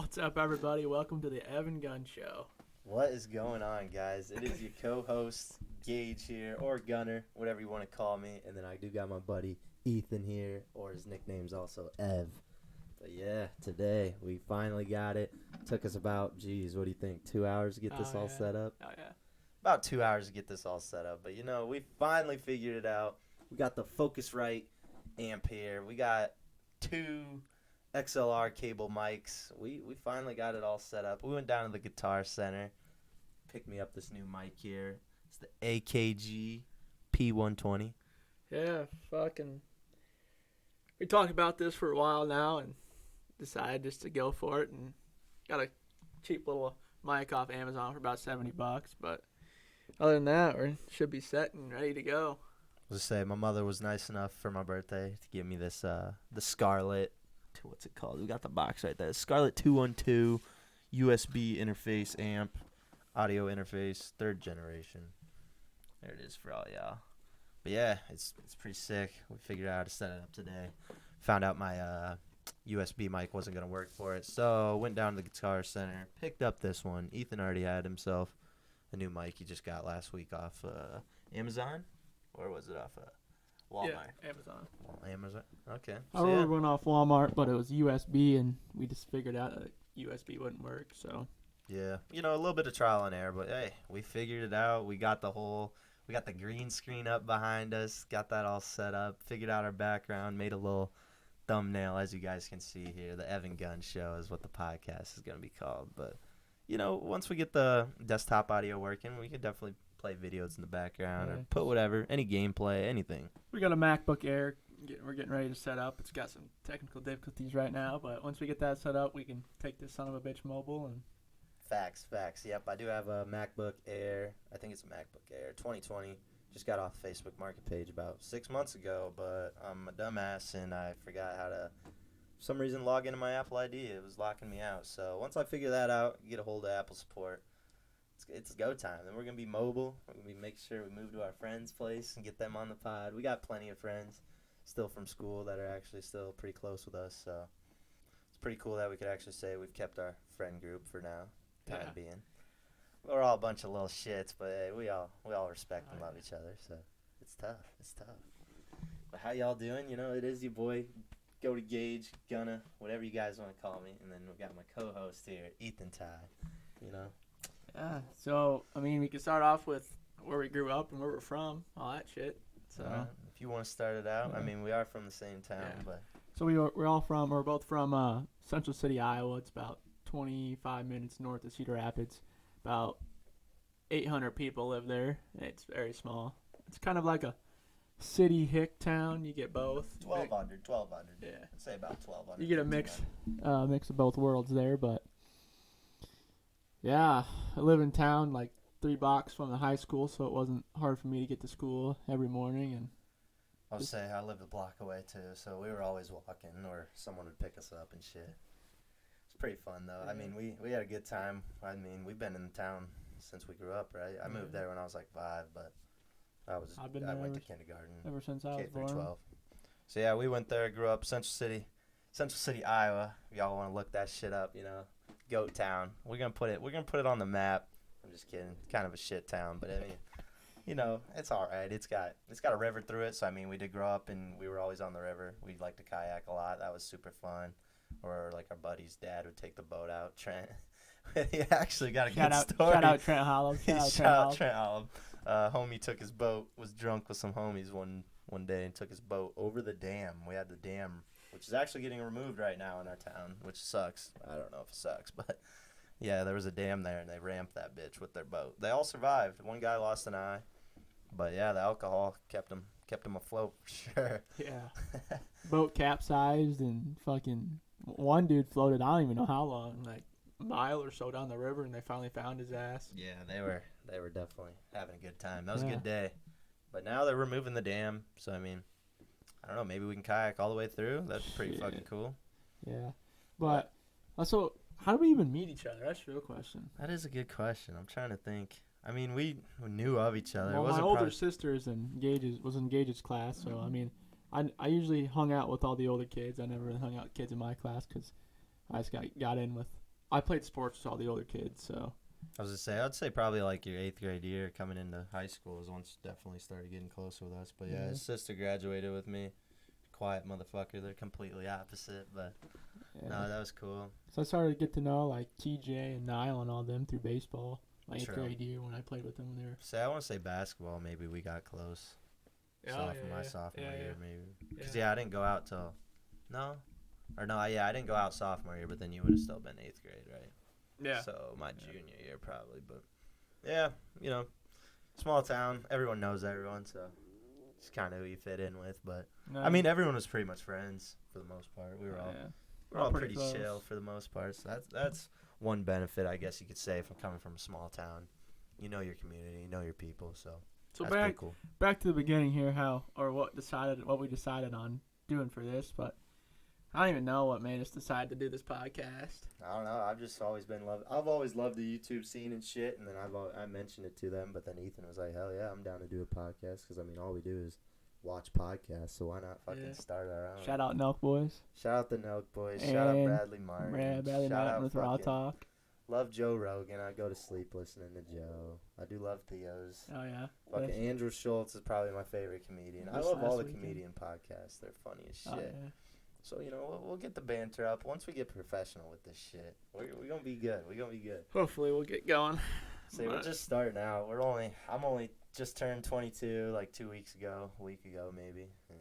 What's up, everybody? Welcome to the Evan Gunn Show. What is going on, guys? It is your co-host, Gage here, or Gunner, whatever you want to call me. And then I do got my buddy, Ethan here, or his nickname's also Ev. But yeah, today we finally got it. Took us about, what do you think, 2 hours to get this all set up? Oh, yeah. About 2 hours to get this all set up. But, we finally figured it out. We got the Focusrite amp here. We got two XLR cable mics. We finally got it all set up. We went down to the Guitar Center, picked me up this new mic here. It's the AKG P120. Yeah, we talked about this for a while now and decided just to go for it, and got a cheap little mic off Amazon for about $70. But other than that, we should be set and ready to go. I was gonna say, my mother was nice enough for my birthday to give me this the Scarlett. What's it called? We got the box right there. Scarlett 212 USB interface amp, audio interface, 3rd generation. There it is for all y'all. But yeah, it's pretty sick. We figured out how to set it up today. Found out my USB mic wasn't gonna work for it, so went down to the Guitar Center, picked up this one. Ethan already had himself a new mic he just got last week off Amazon, or was it off Walmart? Yeah, Amazon. Amazon. Okay. I remember going off Walmart, but it was USB, and we just figured out that USB wouldn't work. So. Yeah, a little bit of trial and error, but hey, we figured it out. We got the green screen up behind us, got that all set up, figured out our background, made a little thumbnail, as you guys can see here. The Evan Gunn Show is what the podcast is going to be called. But, once we get the desktop audio working, we could definitely play videos in the background or put whatever, any gameplay, anything. We got a MacBook Air. We're getting ready to set up. It's got some technical difficulties right now, but once we get that set up, we can take this son of a bitch mobile. And Facts. Yep, I do have a MacBook Air. I think it's a MacBook Air 2020. Just got off the Facebook Market page about 6 months ago, but I'm a dumbass and I forgot how to, for some reason, log into my Apple ID. It was locking me out. So once I figure that out, get a hold of Apple support, it's go time. Then we're going to be mobile. We're going to be making sure we move to our friend's place and get them on the pod. We got plenty of friends still from school that are actually still pretty close with us. So it's pretty cool that we could actually say we've kept our friend group for now, time being. We're all a bunch of little shits, but hey, we all respect and love each other. So it's tough. But how y'all doing? It is your boy, Go to Gage, Gunna, whatever you guys want to call me. And then we got my co-host here, Ethan Ty, Yeah, so, we can start off with where we grew up and where we're from, all that shit. So, if you want to start it out, we are from the same town, but. So we're both from Central City, Iowa. It's about 25 minutes north of Cedar Rapids. About 800 people live there. It's very small. It's kind of like a city hick town. You get both. 1,200. Yeah. I'd say about 1,200. You get a mix of both worlds there, but. Yeah, I live in town like 3 blocks from the high school, so it wasn't hard for me to get to school every morning. And I'll say I lived a block away too, so we were always walking, or someone would pick us up and shit. It's pretty fun though. Yeah. We had a good time. We've been in town since we grew up, right? I moved there when I was like 5, but I went to kindergarten ever since I was K through born. 12. So yeah, we went there, grew up Central City, Iowa. If y'all want to look that shit up, Goat Town. We're gonna put it on the map. I'm just kidding. Kind of a shit town, but it's all right. It's got a river through it. So we did grow up and we were always on the river. We liked to kayak a lot. That was super fun. Or like our buddy's dad would take the boat out. Trent. He actually got a good story. Shout out Trent Hollow. Shout out Trent Hollow. Homie took his boat. Was drunk with some homies one day and took his boat over the dam. We had the dam, which is actually getting removed right now in our town, which sucks. I don't know if it sucks, but yeah, there was a dam there, and they ramped that bitch with their boat. They all survived. One guy lost an eye, but yeah, the alcohol kept him afloat for sure. Yeah. Boat capsized, and fucking one dude floated, I don't even know how long, like a mile or so down the river, and they finally found his ass. Yeah, they were definitely having a good time. That was a good day. But now they're removing the dam, so I don't know, maybe we can kayak all the way through. That's pretty fucking cool. Yeah. But also, how do we even meet each other? That's the real question. That is a good question. I'm trying to think. We knew of each other. Well, my older sister was in Gage's class, so I usually hung out with all the older kids. I never really hung out with kids in my class because I just got in with I played sports with all the older kids, so I was gonna say, I'd say probably like your 8th grade year coming into high school is once definitely started getting closer with us. But yeah, his sister graduated with me. Quiet motherfucker. They're completely opposite, but yeah. no, that was cool. So I started to get to know like TJ and Niall and all them through baseball. My 8th True. grade year when I played with them when they were. Say, I want to say basketball. Maybe we got close. My sophomore year, maybe. Because I didn't go out till I didn't go out sophomore year, but then you would have still been 8th grade, right? Yeah. So my junior year probably, but yeah, small town. Everyone knows everyone, so it's kind of who you fit in with. But No, I mean, everyone was pretty much friends for the most part. We were all pretty close. chill for the most part. So that's one benefit, I guess you could say, from coming from a small town. You know your community, you know your people, so that's pretty cool. Back to the beginning here, what we decided on doing for this, but I don't even know what made us decide to do this podcast. I don't know. I've just always been I've always loved the YouTube scene and shit, and then I mentioned it to them, but then Ethan was like, "Hell yeah, I'm down to do a podcast," because I mean, all we do is watch podcasts, so why not fucking start our own? Shout out Nelk Boys. Shout out the Nelk Boys. Shout out Bradley Martin. Bradley Martin with Raw Talk. Love Joe Rogan. I go to sleep listening to Joe. I do love Theo's. Oh yeah. Fucking Andrew Schultz is probably my favorite comedian. I love all the comedian podcasts. They're funny as shit. Oh, yeah. So, we'll get the banter up. Once we get professional with this shit, we're going to be good. We're going to be good. Hopefully we'll get going. We're just starting out. I'm only just turned 22 like 2 weeks ago, a week ago maybe. And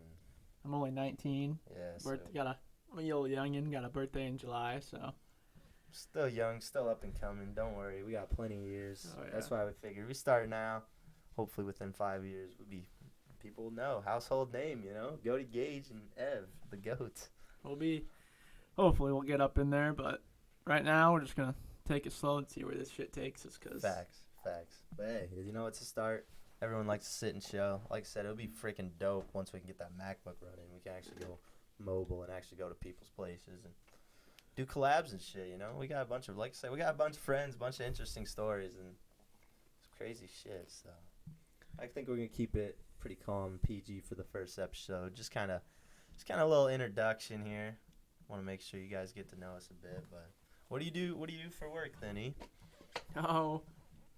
I'm only 19. Yeah. I'm a little youngin', got a birthday in July, so. Still young, still up and coming. Don't worry. We got plenty of years. Oh, yeah. That's why we figured we start now. Hopefully within 5 years people will know. Household name, Go to Gage and Ev, the goats. Hopefully we'll get up in there, but right now we're just going to take it slow and see where this shit takes us. Facts. But hey, it's a start. Everyone likes to sit and chill. Like I said, it'll be freaking dope once we can get that MacBook running. We can actually go mobile and actually go to people's places and do collabs and shit, We got a bunch of, friends, a bunch of interesting stories, and it's crazy shit, so I think we're going to keep it pretty calm, PG for the first episode. Just kind of a little introduction here. Want to make sure you guys get to know us a bit, but what do you do for work then, E? Oh,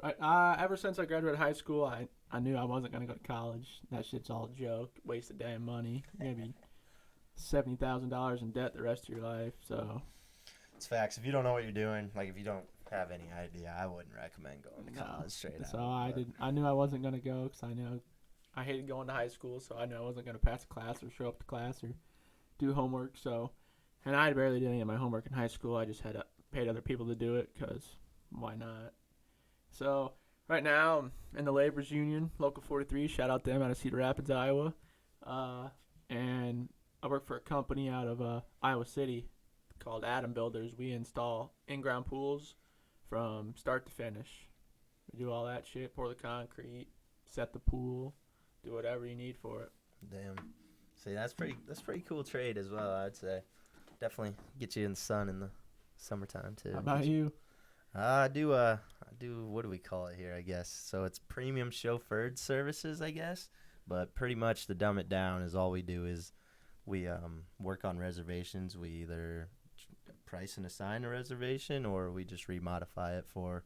ever since I graduated high school, I knew I wasn't going to go to college. That shit's all a joke, waste of damn money. You're going to be $70,000 in debt the rest of your life, so. It's facts. If you don't know what you're doing, if you don't have any idea, I wouldn't recommend going to college straight up. So I knew I wasn't going to go because I knew I hated going to high school, so I knew I wasn't going to pass a class or show up to class or do homework. So, and I barely did any of my homework in high school. I just had paid other people to do it because why not? So right now I'm in the Laborers Union, Local 43. Shout out them out of Cedar Rapids, Iowa. And I work for a company out of Iowa City called Atom Builders. We install in-ground pools from start to finish. We do all that shit, pour the concrete, set the pool, do whatever you need for it. Damn. See, that's pretty cool trade as well, I'd say. Definitely get you in the sun in the summertime too. How about you? I do what do we call it here, I guess. So it's premium chauffeured services, I guess. But pretty much to dumb it down is all we do is we work on reservations. We either price and assign a reservation, or we just remodify it for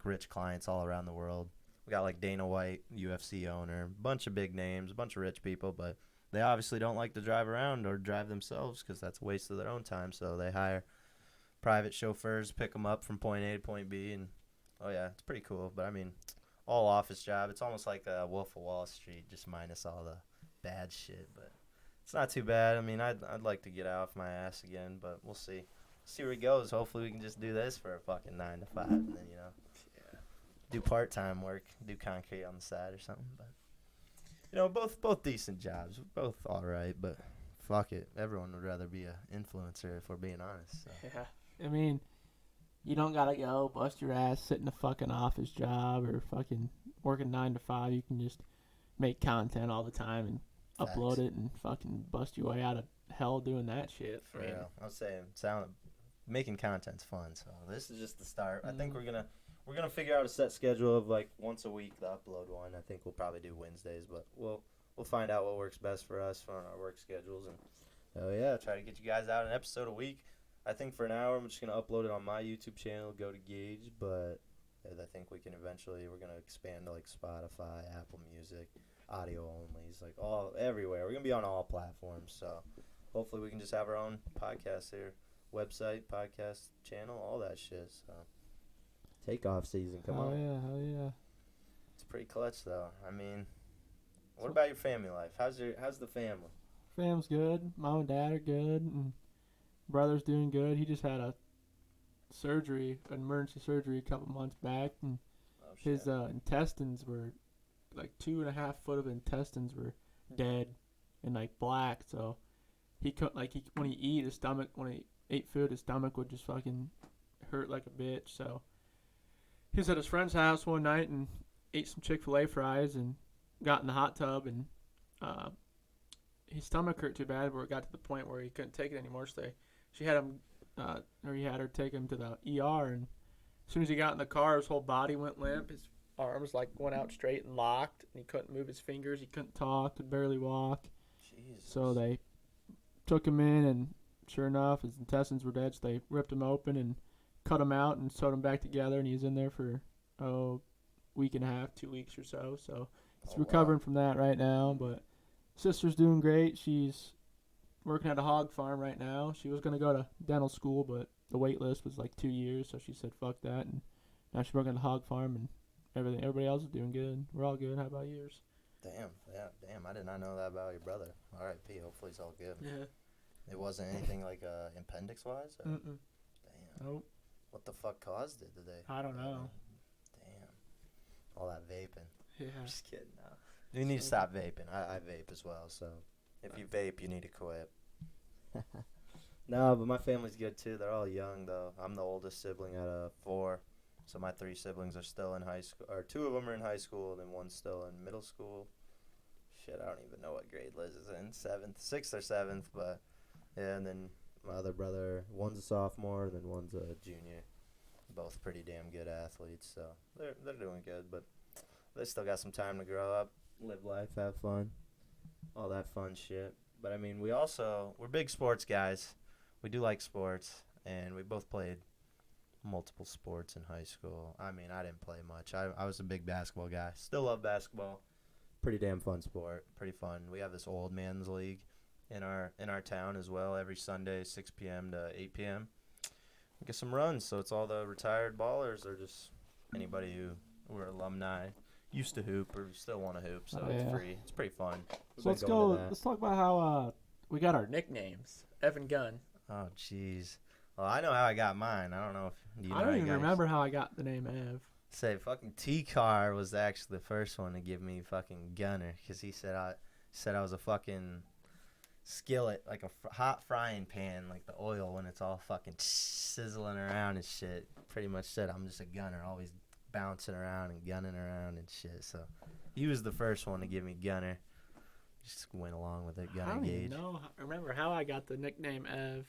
rich clients all around the world. We got Dana White, UFC owner, a bunch of big names, a bunch of rich people, but they obviously don't like to drive around or drive themselves because that's a waste of their own time. So they hire private chauffeurs, pick them up from point A to point B, and oh yeah, it's pretty cool. But I mean, all office job. It's almost like a Wolf of Wall Street, just minus all the bad shit. But it's not too bad. I mean, I'd like to get off my ass again, but we'll see. See where it goes. Hopefully we can just do this for a fucking 9 to 5, and then do part-time work, do concrete on the side or something. But both decent jobs, both all right. But fuck it, everyone would rather be a influencer if we're being honest. So. Yeah, I mean, you don't gotta go bust your ass, sit in a fucking office job or fucking working 9 to 5. You can just make content all the time and upload it and fucking bust your way out of hell doing that shit. For real, I was saying, making content's fun. So this is just the start. I think we're gonna figure out a set schedule of once a week the upload one. I think we'll probably do Wednesdays, but we'll find out what works best for us on our work schedules, and try to get you guys out an episode a week. I think for now I'm just gonna upload it on my YouTube channel, go to Gauge, but I think we can eventually we're gonna expand to like Spotify, Apple Music, audio onlys, like all everywhere. We're gonna be on all platforms, so hopefully we can just have our own podcast here, website, podcast channel, all that shit. So takeoff season, come on. Hell yeah. It's pretty clutch though. I mean, what about your family life? How's the family? Fam's good. Mom and dad are good, and brother's doing good. He just had a emergency surgery a couple months back, and Oh shit. his intestines were like 2.5 foot of intestines were dead and like black. So he couldn't when he ate food, his stomach would just fucking hurt like a bitch. So he was at his friend's house one night and ate some Chick-fil-A fries and got in the hot tub, and his stomach hurt too bad where it got to the point where he couldn't take it anymore. So he had her take him to the ER, and as soon as he got in the car, his whole body went limp. His arms like went out straight and locked, and he couldn't move his fingers. He couldn't talk, could barely walk. Jesus. So they took him in, and sure enough, his intestines were dead. So they ripped him open and cut him out and sewed him back together, and he was in there for week and a half, 2 weeks or so. So he's recovering from that right now. But sister's doing great. She's working at a hog farm right now. She was going to go to dental school, but the wait list was like 2 years, so she said fuck that, and now she's working at a hog farm, and everybody else is doing good. We're all good. How about yours? Damn, I did not know that about your brother. R.I.P. Hopefully he's all good. Yeah. It wasn't anything like appendix wise? Mm-mm. Damn. Nope. What the fuck caused it today? I don't know. Damn. All that vaping. Yeah. I'm just kidding now. You need to stop vaping. I vape as well, so if you vape, you need to quit. No, but my family's good too. They're all young though. I'm the oldest sibling out of 4, so my 3 siblings are still in high school, or 2 of them are in high school, and then one's still in middle school. Shit, I don't even know what grade Liz is in, 6th or 7th, but yeah. And then my other brother, one's a sophomore, and then one's a junior. Both pretty damn good athletes, so they're doing good, but they still got some time to grow up, live life, have fun, all that fun shit. But I mean, we're big sports guys. We do like sports, and we both played multiple sports in high school. I mean, I didn't play much. I was a big basketball guy. Still love basketball. Pretty damn fun sport. Pretty fun. We have this old man's league in our town as well. Every Sunday, 6 p.m. to 8 p.m. We get some runs. So it's all the retired ballers or just anybody who are alumni, used to hoop or still want to hoop. So it's free. It's pretty fun. So let's go. Let's talk about how we got our nicknames. Evan Gunn. Oh, jeez. Well, I know how I got mine. I don't know if you know. I don't even remember how I got the name Ev. Say, fucking T-Car was actually the first one to give me fucking Gunner, because he said I was a fucking skillet, like a hot frying pan, like the oil when it's all fucking sizzling around and shit. Pretty much said I'm just a gunner, always bouncing around and gunning around and shit. So he was the first one to give me Gunner. Just went along with it, Gunner I don't Gage. even know. Remember how I got the nickname Ev?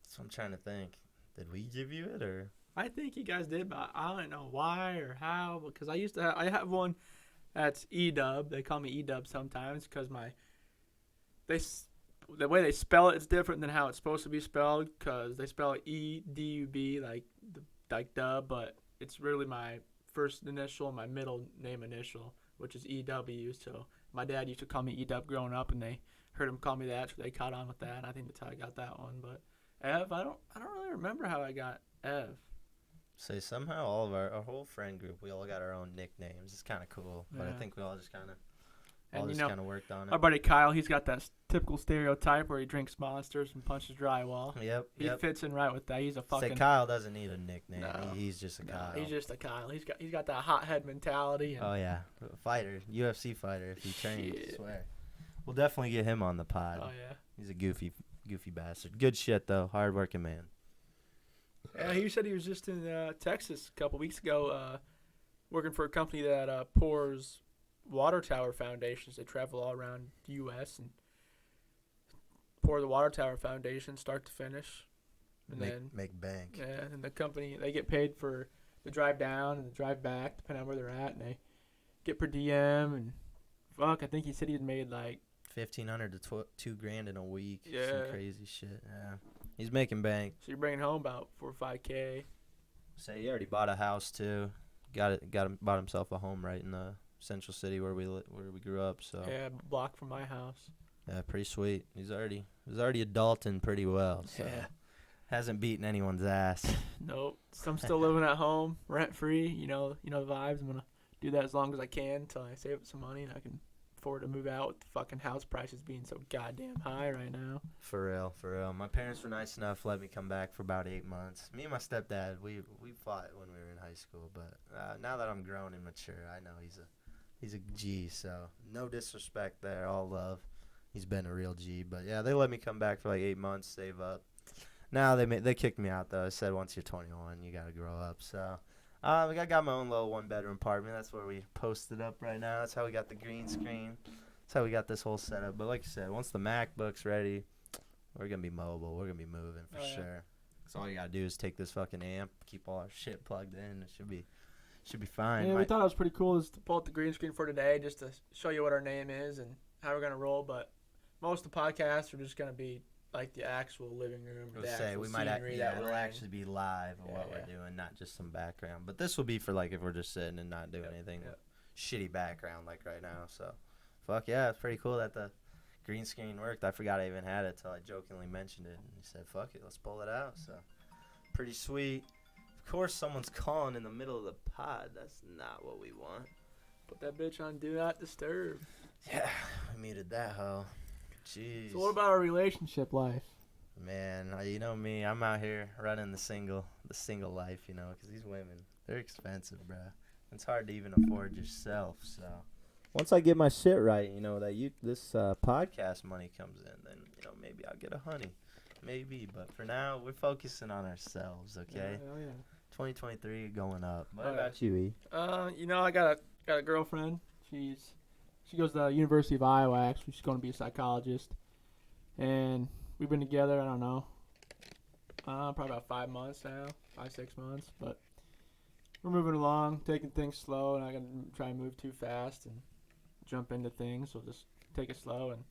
So I'm trying to think. Did we give you it or? I think you guys did, but I don't know why or how. Because I have one that's E-Dub. They call me E-Dub sometimes because the way they spell it is different than how it's supposed to be spelled. Because they spell it E-D-U-B like dub, but it's really my first initial and my middle name initial, which is E-W. So my dad used to call me E-Dub growing up, and they heard him call me that, so they caught on with that. And I think that's how I got that one. But Ev, I don't really remember how I got Ev. Say somehow all of our whole friend group, we all got our own nicknames. It's kind of cool, but I think we all just kind of worked on it. Our buddy Kyle, he's got that typical stereotype where he drinks monsters and punches drywall. Yep. He fits in right with that. He's a fucking. Say Kyle doesn't need a nickname. No, He's just a Kyle. He's just a Kyle. He's got that hothead mentality. And oh yeah, fighter, UFC fighter. If he trains, I swear. We'll definitely get him on the pod. Oh yeah. He's a goofy bastard. Good shit though. Hardworking man. Yeah, he said he was just in Texas a couple weeks ago, working for a company that pours water tower foundations. They travel all around the U.S. and pour the water tower foundation start to finish, and then make bank. Yeah, and the company, they get paid for the drive down and the drive back, depending on where they're at, and they get per diem. And fuck, I think he said he had made like $1,500 to $2,000 in a week. Yeah. Some crazy shit. Yeah. He's making bank. So you're bringing home about 4 or 5K. Say he already bought a house too. Bought himself a home right in the Central City where we grew up. So Yeah, a block from my house. yeah, pretty sweet. He's already adulting pretty well. So Yeah. hasn't beaten anyone's ass. Nope. So I'm still living at home, rent free. You know the vibes. I'm gonna do that as long as I can until I save up some money and I can afford to move out with the fucking house prices being so goddamn high right now. For real. My parents were nice enough to let me come back for about 8 months. Me and my stepdad, we fought when we were in high school, but now that I'm grown and mature, I know he's a G. So no disrespect there, all love. He's been a real G. But yeah, they let me come back for like 8 months, save up. Now they kicked me out though. They said once you're 21, you gotta grow up. So I got my own little 1-bedroom apartment. That's where we posted up right now. That's how we got the green screen. That's how we got this whole setup. But like you said, once the MacBook's ready, we're gonna be mobile. We're gonna be moving for sure. So all you gotta do is take this fucking amp, keep all our shit plugged in. It should be fine. Yeah, we thought it was pretty cool just to pull up the green screen for today, just to show you what our name is and how we're gonna roll. But most of the podcasts are just gonna be like the actual living room. We'll actually be live of what we're doing, not just some background. But this will be for like if we're just sitting and not doing anything. Shitty background like right now. So, fuck yeah, it's pretty cool that the green screen worked. I forgot I even had it till I jokingly mentioned it, and he said, "Fuck it, let's pull it out." So, pretty sweet. Of course, someone's calling in the middle of the pod. That's not what we want. Put that bitch on Do Not Disturb. Yeah, we muted that hoe. Jeez. So what about our relationship life? Man, you know me. I'm out here running the single life, you know, because these women, they're expensive, bruh. It's hard to even afford yourself. So once I get my shit right, you know, this podcast money comes in, then, you know, maybe I'll get a honey. Maybe. But for now, we're focusing on ourselves, okay? Yeah. 2023 going up. What about you, E? You know, I got a girlfriend. She goes to the University of Iowa, actually. She's going to be a psychologist. And we've been together, I don't know, probably about 5 months now, 5-6 months. But we're moving along, taking things slow, and I can try and move too fast and jump into things. So just take it slow and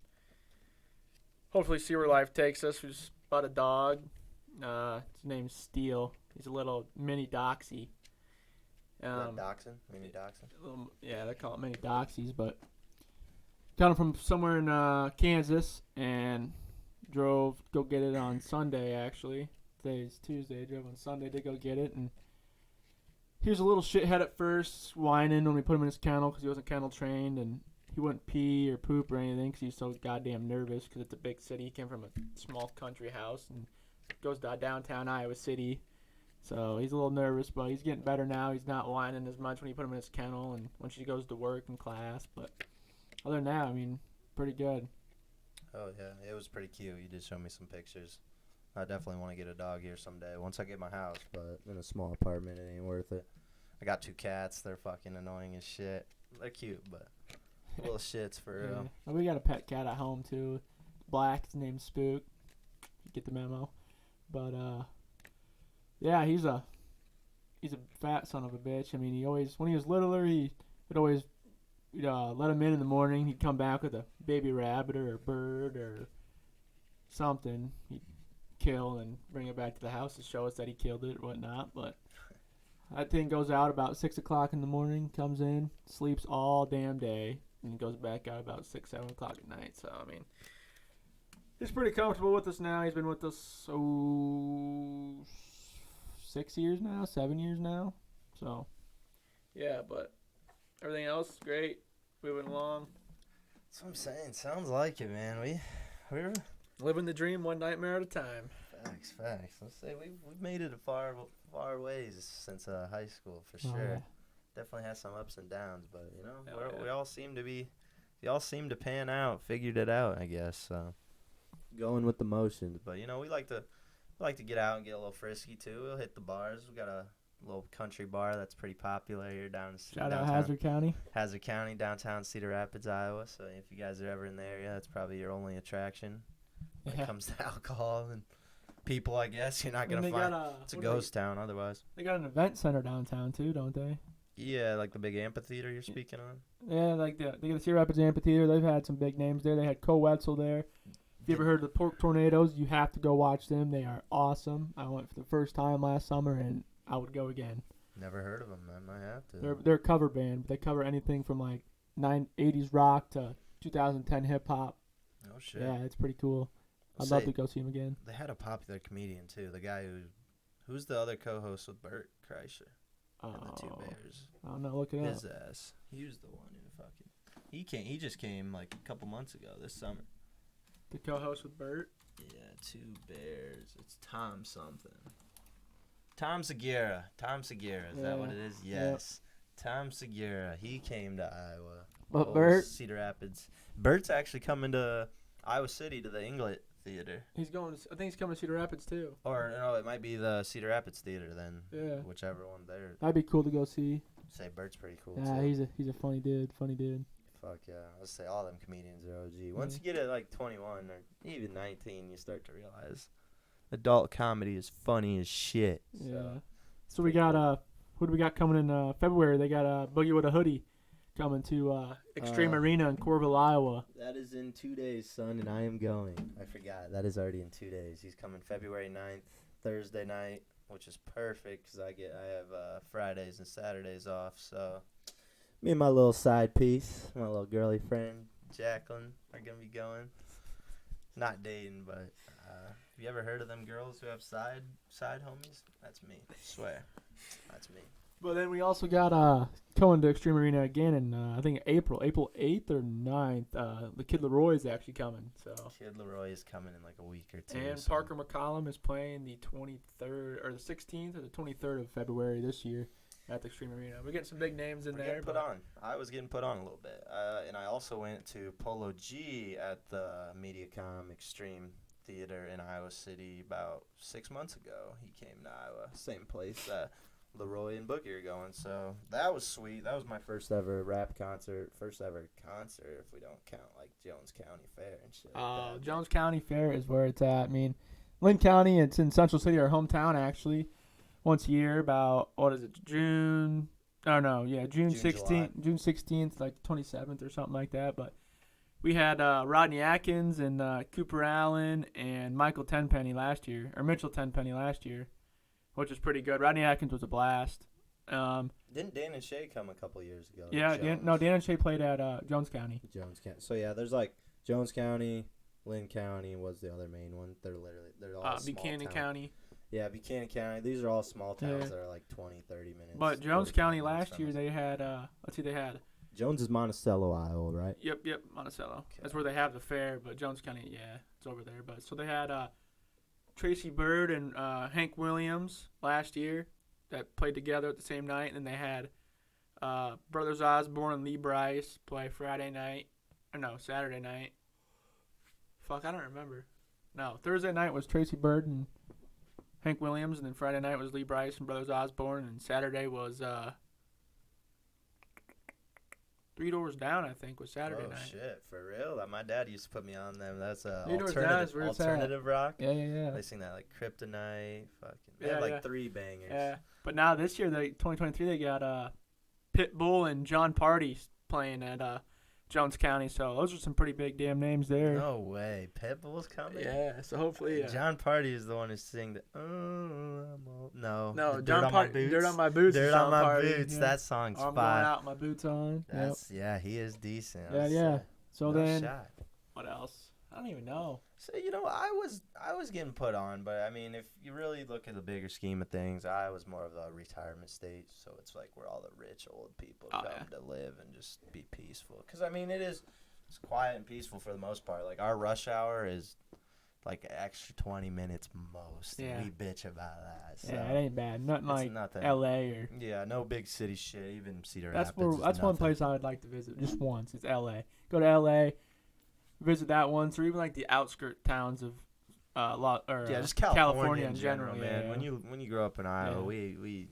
hopefully see where life takes us. We just bought a dog. His name's Steel. He's a little mini doxy. Dachshund? Mini dachshund? Yeah, they call it mini doxies, but got him from somewhere in Kansas and go get it on Sunday, actually. Today's Tuesday. Drove on Sunday to go get it, and he was a little shithead at first, whining when we put him in his kennel because he wasn't kennel trained, and he wouldn't pee or poop or anything because he's so goddamn nervous because it's a big city. He came from a small country house and goes to downtown Iowa City. So he's a little nervous, but he's getting better now. He's not whining as much when you put him in his kennel and when she goes to work and class. But other than that, I mean, pretty good. Oh, yeah. It was pretty cute. You did show me some pictures. I definitely want to get a dog here someday once I get my house, but in a small apartment, it ain't worth it. I got 2 cats. They're fucking annoying as shit. They're cute, but little shits for real. Yeah. We got a pet cat at home, too. Black. His name's Spook. You get the memo. But, yeah, he's a fat son of a bitch. I mean, when he was littler, we'd let him in the morning. He'd come back with a baby rabbit or a bird or something. He'd kill and bring it back to the house to show us that he killed it or whatnot. But that thing goes out about 6 o'clock in the morning, comes in, sleeps all damn day, and goes back out about 6, 7 o'clock at night. So, I mean, he's pretty comfortable with us now. He's been with us 6 years now, 7 years now. So, yeah, but everything else is great. Moving along. That's what I'm saying. Sounds like it, man. We're living the dream one nightmare at a time. Facts. Let's say we've made it a far ways since high school for sure. Yeah. Definitely has some ups and downs, but you know, we all seem to pan out, figured it out, I guess. So going with the motions, but you know, we like to get out and get a little frisky too. We'll hit the bars. We got a little country bar that's pretty popular here downtown. Shout out Hazard County, downtown Cedar Rapids, Iowa. So if you guys are ever in the area, that's probably your only attraction when it comes to alcohol and people. I guess you're not gonna find. It's a ghost town otherwise. They got an event center downtown too, don't they? Yeah, like the big amphitheater you're speaking on. Yeah, like they got the Cedar Rapids Amphitheater. They've had some big names there. They had Co Wetzel there, you ever heard of the Pork Tornadoes, you have to go watch them. They are awesome. I went for the first time last summer, and I would go again. Never heard of them. I might have to. They're a cover band. But they cover anything from like 80s rock to 2010 hip hop. Oh shit. Yeah, it's pretty cool. I'd love to go see them again. They had a popular comedian too. The guy who's the other co-host with Bert Kreischer. And the Two Bears. I don't know. Look it up. His ass. He was the one who fucking. He just came like a couple months ago this summer. The co-host with Bert. Yeah, Two Bears. It's Tom something. Tom Segura. Is that what it is? Yes. Yep. Tom Segura. He came to Iowa. But Bert. Cedar Rapids. Bert's actually coming to Iowa City to the Inglet Theater. He's going. I think he's coming to Cedar Rapids too. Or no, it might be the Cedar Rapids Theater then. Yeah. Whichever one there. That'd be cool to go see. Say Bert's pretty cool yeah, too. he's a funny dude. Fuck yeah. Let's say all them comedians are OG. Once you get at like 21 or even 19, you start to realize adult comedy is funny as shit. Yeah. So we got who do we got coming in February? They got Boogie with a Hoodie coming to Extreme Arena in Corville, Iowa. That is in 2 days, son, and I am going. I forgot. That is already in 2 days. He's coming February 9th, Thursday night, which is perfect because I have Fridays and Saturdays off. So me and my little side piece, my little girly friend, Jacqueline, are going to be going. Not dating, but have you ever heard of them girls who have side homies? That's me. I swear. That's me. But then we also got going to Extreme Arena again in I think April 8th or 9th. The Kid Leroy is actually coming. So Kid Leroy is coming in like a week or two. And Parker McCollum is playing the 23rd or the 16th or the 23rd of February this year at the Extreme Arena. We're getting some big names in there. I was getting put on a little bit, and I also went to Polo G at the MediaCom Extreme Theater in Iowa City about 6 months ago. He came to Iowa, same place that Leroy and Boogie are going, so that was sweet. That was my first ever rap concert, if we don't count like Jones County Fair and shit. Like Jones County Fair is where it's at. I mean, Lynn County, it's in Central City, our hometown, actually. Once a year, about June 16th, like 27th or something like that. But we had Rodney Atkins and Cooper Allen and Michael Tenpenny last year, or Mitchell Tenpenny last year, which was pretty good. Rodney Atkins was a blast. Didn't Dan and Shay come a couple years ago? Yeah, Dan and Shay played at Jones County. So yeah, there's like Jones County, Lynn County was the other main one. They're all small Buchanan town. County. Yeah, Buchanan County. These are all small towns that are like 20, 30 minutes. But Jones County last year, they had, Jones is Monticello, Iowa, right? Yep, Monticello. Okay. That's where they have the fair, but Jones County, yeah, it's over there. But so they had Tracy Bird and Hank Williams last year that played together at the same night. And then they had Brothers Osborne and Lee Bryce play Saturday night. Fuck, I don't remember. No, Thursday night was Tracy Bird and Hank Williams, and then Friday night was Lee Bryce and Brothers Osborne, and Saturday was Three Doors Down, I think, was Saturday night. Oh, shit, for real? My dad used to put me on them. That's alternative rock. Yeah. They sing that like Kryptonite. They had like 3 bangers. Yeah, but now this year, 2023, they got Pitbull and John Party playing at Jones County, so those are some pretty big damn names there. No way. Pitbull's coming? Yeah, so hopefully. John Party is the one who sing the No, Dirt on My Boots. Dirt on My Boots. Yeah. That song's fire. I'm going out, my boots on. Yeah, he is decent. Yeah. So then, shot. What else? I don't even know. So, I was getting put on, but, I mean, if you really look at the bigger scheme of things, I was more of a retirement state, so it's like where all the rich old people come to live and just be peaceful. Because, I mean, it's quiet and peaceful for the most part. Like, our rush hour is like an extra 20 minutes most. Yeah. And we bitch about that. So yeah, it ain't bad. Nothing. L.A. or... Yeah, no big city shit. Even Cedar Rapids That's one place I would like to visit just once. It's L.A. Go to L.A., visit that once, or even like the outskirt towns of just California in general, man. Yeah. When you grow up in Iowa, we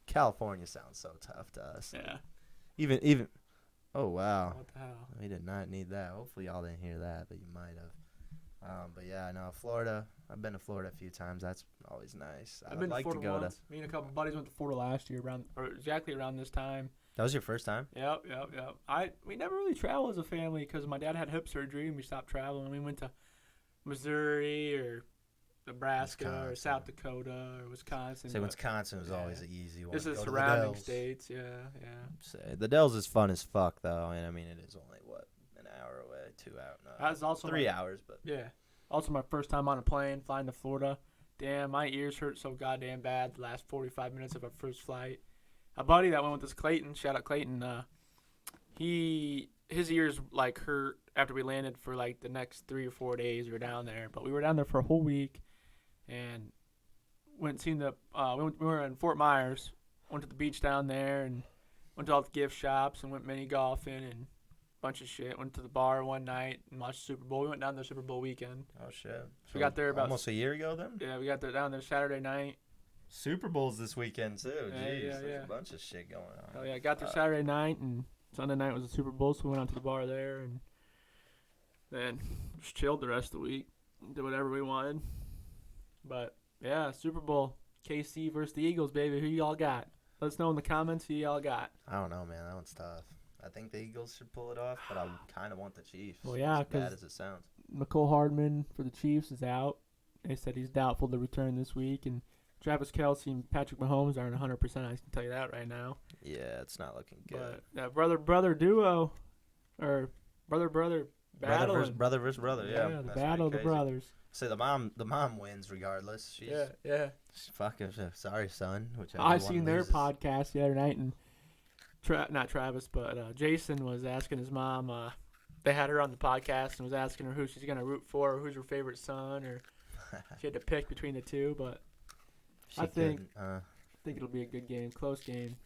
California sounds so tough to us. Yeah. Even oh wow. What the hell? We did not need that. Hopefully y'all didn't hear that, but you might have. But yeah, no, Florida. I've been to Florida a few times. That's always nice. I've been to Florida once. Me and a couple buddies went to Florida last year exactly around this time. That was your first time? Yep. We never really traveled as a family because my dad had hip surgery and we stopped traveling. We went to Missouri or Nebraska or Wisconsin. South Dakota or Wisconsin. Say but Wisconsin was yeah. always an easy one. This is Go to the surrounding Dells. states. Yeah. Say the Dells is fun as fuck though, and I mean it is only an hour away, 2 hours, no, That was also 3 hours, but Yeah. Also, my first time on a plane flying to Florida. Damn, my ears hurt so goddamn bad the last 45 minutes of our first flight. A buddy that went with us, Clayton, shout out Clayton, his ears like hurt after we landed for like the next 3 or 4 days we were down there. But we were down there for a whole week and went and seen we were in Fort Myers, went to the beach down there and went to all the gift shops and went mini golfing and bunch of shit. Went to the bar one night and watched the Super Bowl. We went down there Super Bowl weekend. oh shit. So we got there about almost a year ago then. Yeah, we got there down there Saturday night. Super Bowl's this weekend too. Jeez, Yeah. there's a bunch of shit going on. Oh yeah, got there Saturday night and Sunday night was the Super Bowl, so we went out to the bar there and then just chilled the rest of the week. Did whatever we wanted. But yeah, Super Bowl, KC versus the Eagles, baby. Who y'all got? Let us know in the comments who y'all got. I don't know, man. That one's tough. I think the Eagles should pull it off, but I kind of want the Chiefs. Well, yeah, as bad 'cause as it sounds. McCole Hardman for the Chiefs is out. They said he's doubtful to return this week, and Travis Kelce and Patrick Mahomes aren't 100%. I can tell you that right now. Yeah, it's not looking good. But that brother duo, or brother battling. Brother versus brother. Yeah, the that's battle of the crazy. brothers. So the mom wins regardless. She's Yeah. fucking sorry, son. Whichever I one seen their loses. podcast the other night, and not Travis, but Jason was asking his mom. They had her on the podcast and was asking her who she's gonna root for, or who's her favorite son, or she had to pick between the two. But She I think couldn't, it'll be a good game, close game.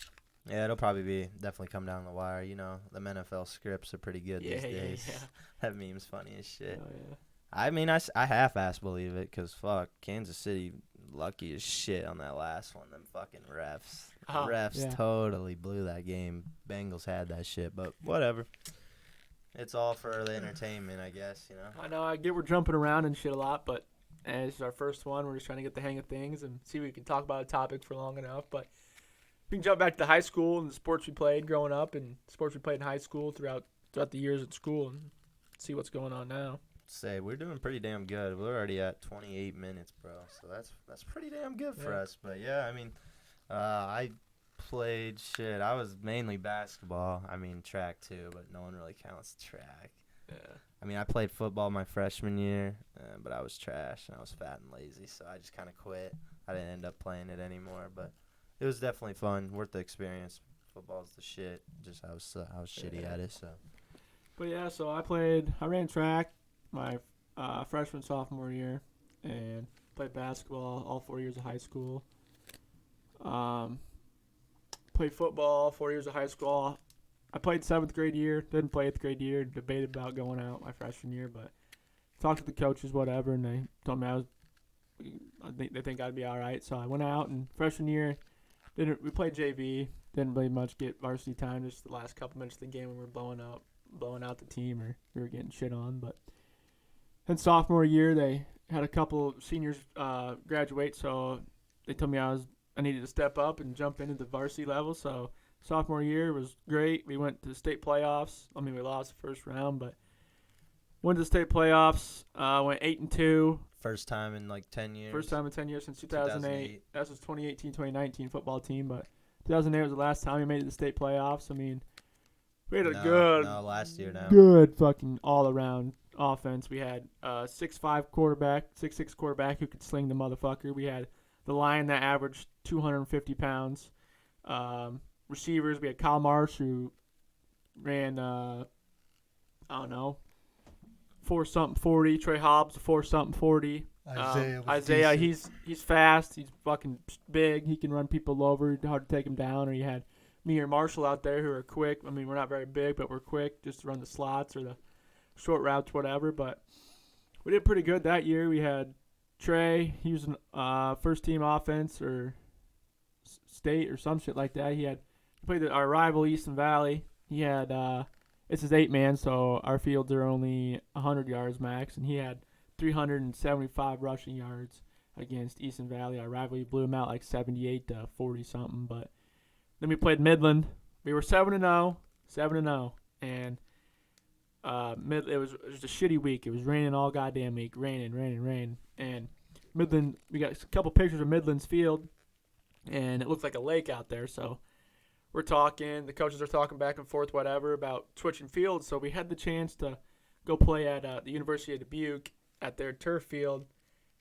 yeah, it'll probably definitely come down the wire. You know, the NFL scripts are pretty good these days. Yeah. That meme's funny as shit. Oh, yeah. I mean, I half-ass believe it because, fuck, Kansas City lucky as shit on that last one. Them fucking refs. Oh, Refs yeah. totally blew that game. Bengals had that shit, but whatever. It's all for the entertainment, I guess, you know. I know. I get we're jumping around and shit a lot, but this is our first one. We're just trying to get the hang of things and see if we can talk about a topic for long enough. But we can jump back to high school and the sports we played growing up and sports we played in high school throughout the years at school and see what's going on now. Say we're doing pretty damn good. We're already at 28 minutes, bro. So that's pretty damn good for us. But yeah, I mean, I played shit. I was mainly basketball. I mean track too, but no one really counts track. Yeah. I mean, I played football my freshman year, but I was trash and I was fat and lazy, so I just kind of quit. I didn't end up playing it anymore, but it was definitely fun, worth the experience. Football's the shit. Just I was shitty at it, so. But yeah, so I ran track my freshman, sophomore year, and played basketball all 4 years of high school. Played football 4 years of high school. I played 7th grade year, didn't play 8th grade year, debated about going out my freshman year, but talked to the coaches, whatever, and they told me they think I'd be all right. So I went out, and freshman year, we played JV, didn't really much get varsity time, just the last couple minutes of the game when we were blowing out the team, or we were getting shit on. But then sophomore year, they had a couple seniors graduate, so they told me I needed to step up and jump into the varsity level. So sophomore year was great. We went to the state playoffs. I mean, we lost the first round, but went to the state playoffs. Went 8-2. First time in like 10 years. First time in 10 years since 2008. That was 2018-2019 football team, but 2008 was the last time we made it to the state playoffs. I mean, we had last year now. Good fucking all-around offense. We had 6'5 quarterback, 6'6 quarterback who could sling the motherfucker. We had the line that averaged 250 pounds. Receivers, we had Kyle Marsh who ran, 4-something 40. Trey Hobbs, 4-something 40. Isaiah, he's fast. He's fucking big. He can run people over. Hard to take him down. Or you had me or Marshall out there who are quick. I mean, we're not very big, but we're quick just to run the slots or the short routes, whatever. But we did pretty good that year. We had Trey. He was first team offense or state or some shit like that. He played our rival Easton Valley. He had it's his 8-man, so our fields are only 100 yards max, and he had 375 rushing yards against Easton Valley. Our rival, he blew him out like 78-40 something. But then we played Midland. We were 7-0, and It was a shitty week. It was raining all goddamn week. Raining. And Midland, we got a couple pictures of Midland's field, and it looked like a lake out there. So we're talking. The coaches are talking back and forth, whatever, about switching fields. So we had the chance to go play at the University of Dubuque at their turf field,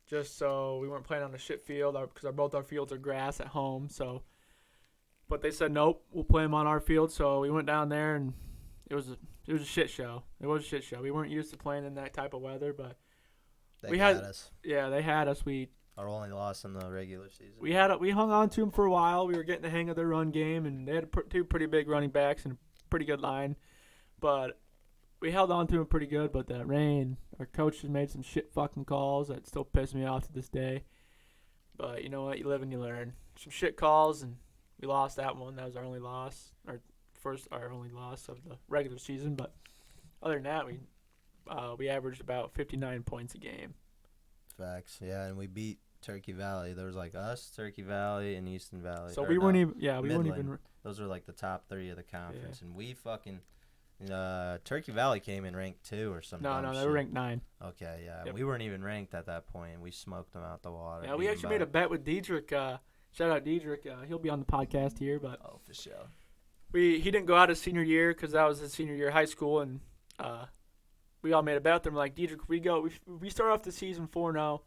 just so we weren't playing on a shit field because both our fields are grass at home. So, but they said nope, we'll play them on our field. So we went down there, and it was a shit show. It was a shit show. We weren't used to playing in that type of weather, but They had us. Yeah, they had us. Our only loss in the regular season. We hung on to them for a while. We were getting the hang of their run game, and they had two pretty big running backs and a pretty good line. But we held on to them pretty good. But that rain, our coach has made some shit fucking calls that still piss me off to this day. But you know what? You live and you learn. Some shit calls, and we lost that one. That was our only loss, our only loss of the regular season. But other than that, we averaged about 59 points a game. Facts, yeah, and we beat Turkey Valley. There was like us, Turkey Valley, and Easton Valley. So we weren't even. Those were like the top 3 of the conference, and we fucking. Turkey Valley came in ranked 2 or something. No, they were ranked 9. Okay, yeah, Yep. we weren't even ranked at that point. We smoked them out the water. Yeah, we actually made a bet with Diedrich. Shout out Diedrich. He'll be on the podcast here, but for sure. He didn't go out his senior year because that was his senior year of high school, and we all made a bet with him like, Diedrich, we start off the season 4-0.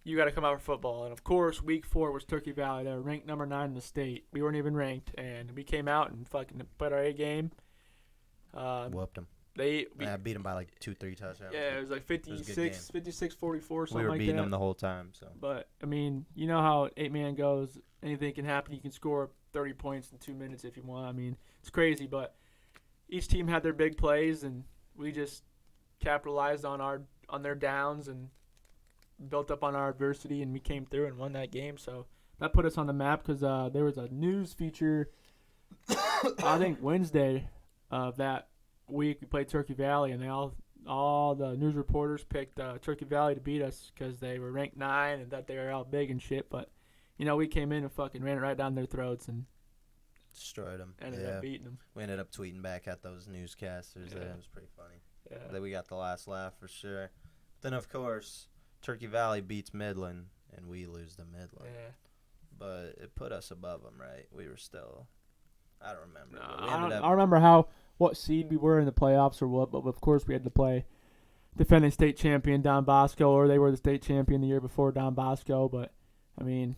You got to come out for football. And, of course, week 4 was Turkey Valley. They were ranked number 9 in the state. We weren't even ranked, and we came out and fucking put our A game. Whooped them. Beat them by like 2-3 touchdowns. Yeah, it was like 56-44, something like that. We were beating them the whole time. So. But, I mean, you know how 8-man goes. Anything can happen. You can score 30 points in 2 minutes if you want. I mean, it's crazy. But each team had their big plays, and we just capitalized on their downs and built up on our adversity, and we came through and won that game. So that put us on the map because there was a news feature, I think Wednesday of that week. We played Turkey Valley, and all the news reporters picked Turkey Valley to beat us because they were ranked 9 and that they were out big and shit. But, you know, we came in and fucking ran it right down their throats and destroyed them. Ended up beating them. We ended up tweeting back at those newscasters. Yeah. It was pretty funny. Yeah. That we got the last laugh for sure. Then, of course, Turkey Valley beats Midland, and we lose to Midland. Yeah. But it put us above them, right? We were still, I don't remember. No, I don't remember what seed we were in the playoffs or what, but of course we had to play defending state champion Don Bosco, or they were the state champion the year before Don Bosco. But, I mean,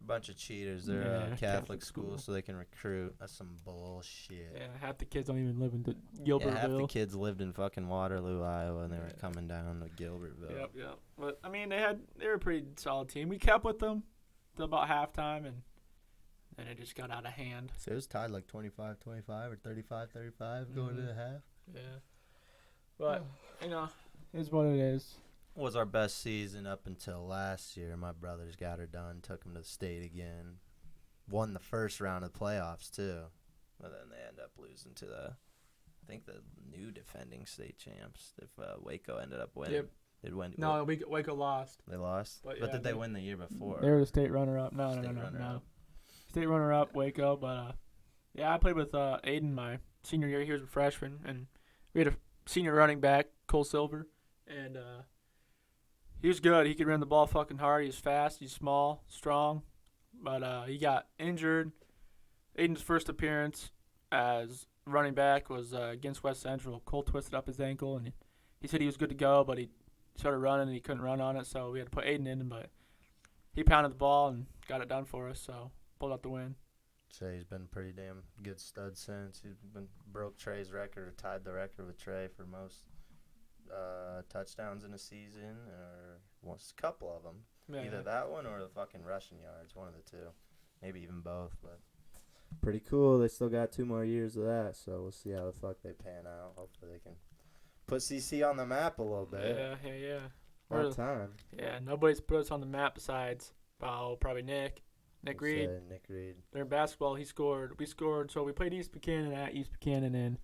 bunch of cheaters. They're a Catholic school, so they can recruit. That's some bullshit. Yeah, half the kids don't even live in Gilbertville. Yeah, half the kids lived in fucking Waterloo, Iowa, and they were coming down to Gilbertville. Yep. But I mean, they were a pretty solid team. We kept with them till about halftime, and then it just got out of hand. So it was tied like 25-25 or 35-35 going to the half. Yeah. But you know, it's what it is. Was our best season up until last year. My brothers got her done, took them to the state again, won the first round of the playoffs too, but then they end up losing to the new defending state champs. If Waco ended up winning, No, Waco lost. They lost, but did they win the year before? They were the state runner-up. No. State runner-up, Waco. But I played with Aiden my senior year. He was a freshman, and we had a senior running back, Cole Silver, and he was good. He could run the ball fucking hard. He was fast. He's small, strong. But he got injured. Aiden's first appearance as running back was against West Central. Cole twisted up his ankle, and he said he was good to go, but he started running, and he couldn't run on it, so we had to put Aiden in. But he pounded the ball and got it done for us, so pulled out the win. So he's been pretty damn good stud since. He's broke Trey's record, or tied the record with Trey for most touchdowns in a season, or a couple of them. Yeah. Either that one or the fucking rushing yards, one of the two. Maybe even both, but pretty cool. They still got 2 more years of that, so we'll see how the fuck they pan out. Hopefully they can put CC on the map a little bit. Yeah. About time. Yeah, nobody's put us on the map besides probably Nick Reed. Nick Reed. During basketball, we scored. So we played East Buchanan at East Buchanan, and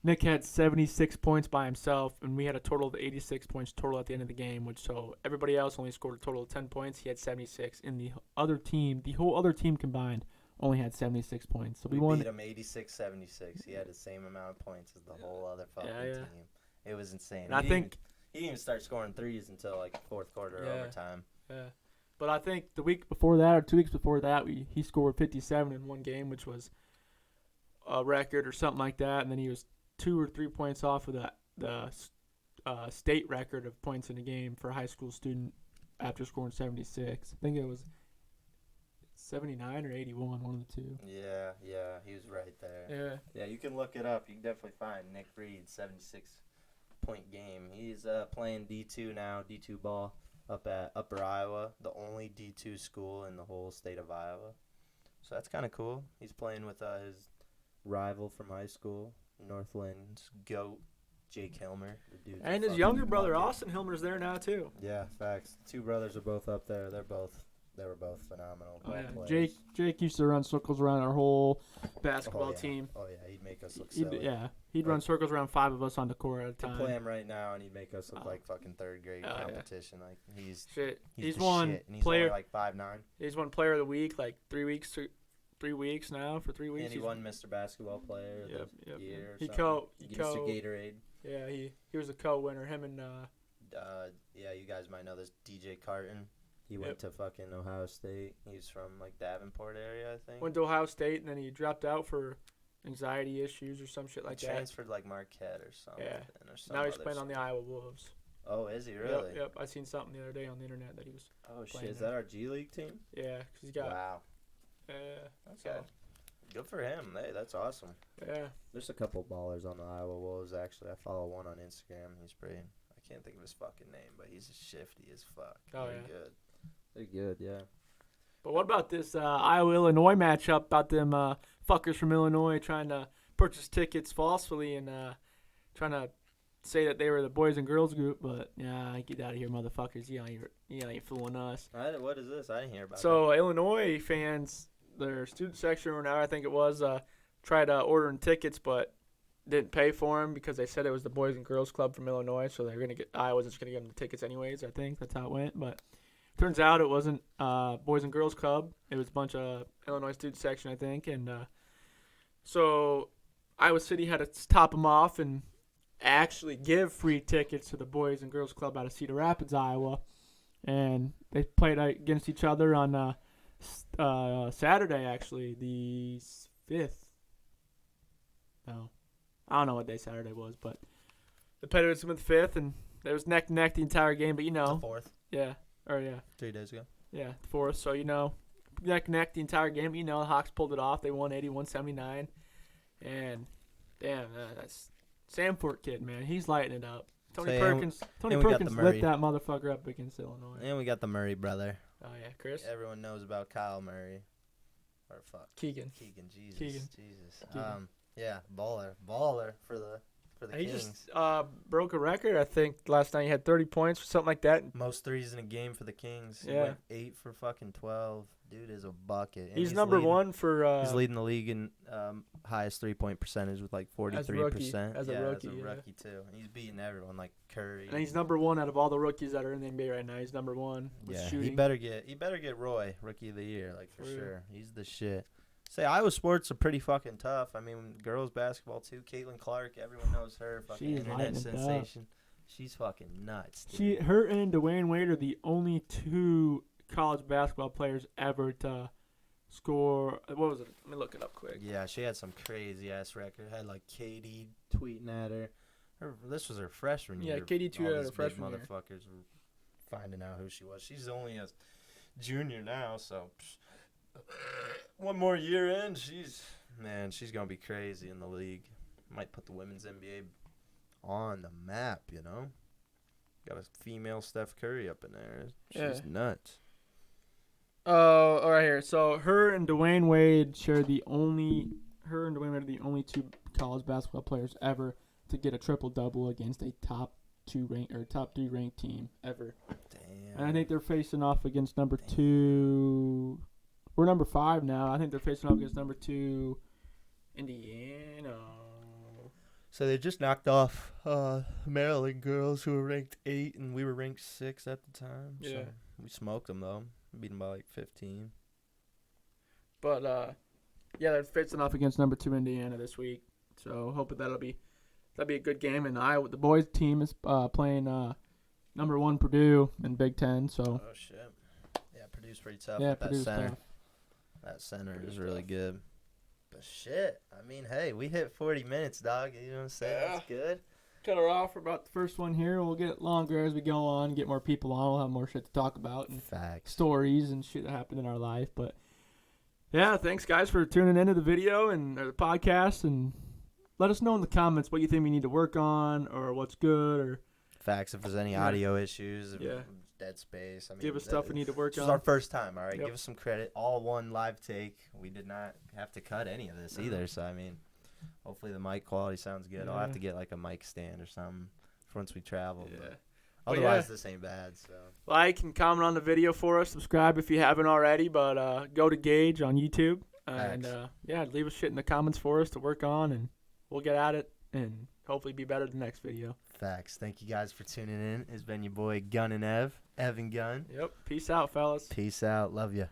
Nick had 76 points by himself, and we had a total of 86 points total at the end of the game, so everybody else only scored a total of 10 points. He had 76. And the whole other team combined only had 76 points. So we won. beat him 86-76. He had the same amount of points as the whole other fucking team. It was insane. And I think he didn't even start scoring threes until like fourth quarter overtime. Yeah. But I think the week before that or 2 weeks before that, he scored 57 in one game, which was a record or something like that. And then he was 2 or 3 points off of the state record of points in a game for a high school student after scoring 76. I think it was 79 or 81, one of the two. Yeah, he was right there. Yeah, you can look it up. You can definitely find Nick Reed 76-point game. He's playing D2 now, D2 ball up at Upper Iowa, the only D2 school in the whole state of Iowa. So that's kind of cool. He's playing with his rival from high school, Northland's GOAT, Jake Hilmer. And his younger brother, Austin Hilmer's there now, too. Yeah, facts. Two brothers are both up there. They were both phenomenal. Oh, yeah. Players. Jake used to run circles around our whole basketball team. Oh, yeah. He'd make us look silly. He'd run circles around 5 of us on the court at a time. He'd play him right now, and he'd make us look like fucking third grade competition. Yeah. Like he's won shit, and he's player only like 5'9". He's won player of the week like 3 weeks now for 3 weeks. And he won Mr. Basketball Player of the year. He Mr. Gatorade. Yeah, he was a co-winner. Him and you guys might know this DJ Carton. He went to fucking Ohio State. He's from like Davenport area, I think. Went to Ohio State and then he dropped out for anxiety issues or some shit like that. Transferred like Marquette or something. Yeah. Now he's playing on the Iowa Wolves. Oh, is he really? Yep. I seen something the other day on the internet that he was. Oh shit! Is that our G League team? Yeah, 'cause he's got. Wow. Okay. Good for him. Hey, that's awesome. Yeah. There's a couple ballers on the Iowa Wolves actually. I follow one on Instagram. He's pretty. I can't think of his fucking name, but he's shifty as fuck. Oh They're good. They're good, yeah. But what about this Iowa-Illinois matchup about them fuckers from Illinois trying to purchase tickets falsely and trying to say that they were the boys and girls group? But, get out of here, motherfuckers. You ain't fooling us. What is this? I didn't hear about So, Illinois fans, their student section or whatever, I think it was, tried ordering tickets but didn't pay for them because they said it was the boys and girls club from Illinois, so they're gonna Iowa's just going to give them the tickets anyways, I think. That's how it went, but... Turns out it wasn't Boys and Girls Club. It was a bunch of Illinois student section, I think. And so Iowa City had to top them off and actually give free tickets to the Boys and Girls Club out of Cedar Rapids, Iowa. And they played against each other on Saturday, actually, the 5th. No, I don't know what day Saturday was, but they played against them on the 5th, and it was neck and neck the entire game. But, The 4th. Yeah. Or, yeah. 3 days ago. Yeah, the 4th. So, neck and neck the entire game. The Hawks pulled it off. They won 81-79. And, damn, that's Samford kid, man. He's lighting it up. Tony Perkins lit that motherfucker up against Illinois. And we got the Murray brother. Oh, yeah, Chris? Everyone knows about Kyle Murray. Or fuck. Keegan. Jesus. Keegan. Yeah, baller for the He Kings. just broke a record, I think, last night. He had 30 points or something like that. Most threes in a game for the Kings. Yeah. He went 8 for fucking 12. Dude is a bucket. And he's number one for... he's leading the league in highest three-point percentage with like 43%. As a rookie, too. And he's beating everyone like Curry. And he's number one out of all the rookies that are in the NBA right now. He's number one with shooting. He better get Roy Rookie of the Year, like for sure. He's the shit. Say, Iowa sports are pretty fucking tough. I mean, girls basketball too. Caitlin Clark, everyone knows her. Fucking She's internet sensation. She's fucking nuts. Dude. Her and Dwayne Wade are the only two college basketball players ever to score. What was it? Let me look it up quick. Yeah, she had some crazy ass record. Had like Katie tweeting at her. This was her freshman year. Yeah, Katie tweeted at her freshman year. Motherfuckers were finding out who she was. She's only a junior now, so. One more year in, she's gonna be crazy in the league. Might put the women's NBA on the map, Got a female Steph Curry up in there. She's nuts. Oh, all right here. So her and Dwayne Wade are the only two college basketball players ever to get a triple double against a top 3 ranked team ever. Damn. And I think they're facing off against number 2. We're number 5 now. I think they're facing off against number 2, Indiana. So they just knocked off Maryland girls who were ranked 8, and we were ranked 6 at the time. Yeah. So we smoked them, though. Beat them by, 15. But Yeah, they're facing off against number 2 Indiana this week. So hoping that'll be a good game. And the boys team is playing number 1 Purdue in Big Ten. So Oh shit. Yeah, Purdue's pretty tough yeah, with that Purdue's center. tough. That center Purdue's is really tough. good. But shit, I mean, hey, we hit 40 minutes, dog. You know what I'm saying? Yeah. That's good. Cut her off for about the first one here. We'll get longer as we go on, get more people on. We'll have more shit to talk about and Facts. stories and shit that happened in our life. But yeah, thanks guys for tuning into the video and or the podcast, and let us know in the comments what you think we need to work on or what's good, or Facts. If there's any Yeah. audio issues, Yeah. dead space. I mean, give us stuff we need to work This is on. our first time, all right? Yep. Give us some credit. All one live take. We did not have to cut any of this either. So, I mean, hopefully the mic quality sounds good. I'll have to get like a mic stand or something for once we travel. Yeah. But But otherwise, yeah. this ain't bad. So, Like and comment on the video for us. Subscribe if you haven't already. But go to Gage on YouTube and Facts. yeah, leave us shit in the comments for us to work on, and we'll get at it and hopefully be better the next video. facts. Thank you guys for tuning in. It's been your boy Gun and Evan Gunn. Yep. Peace out, fellas. Peace out. Love ya.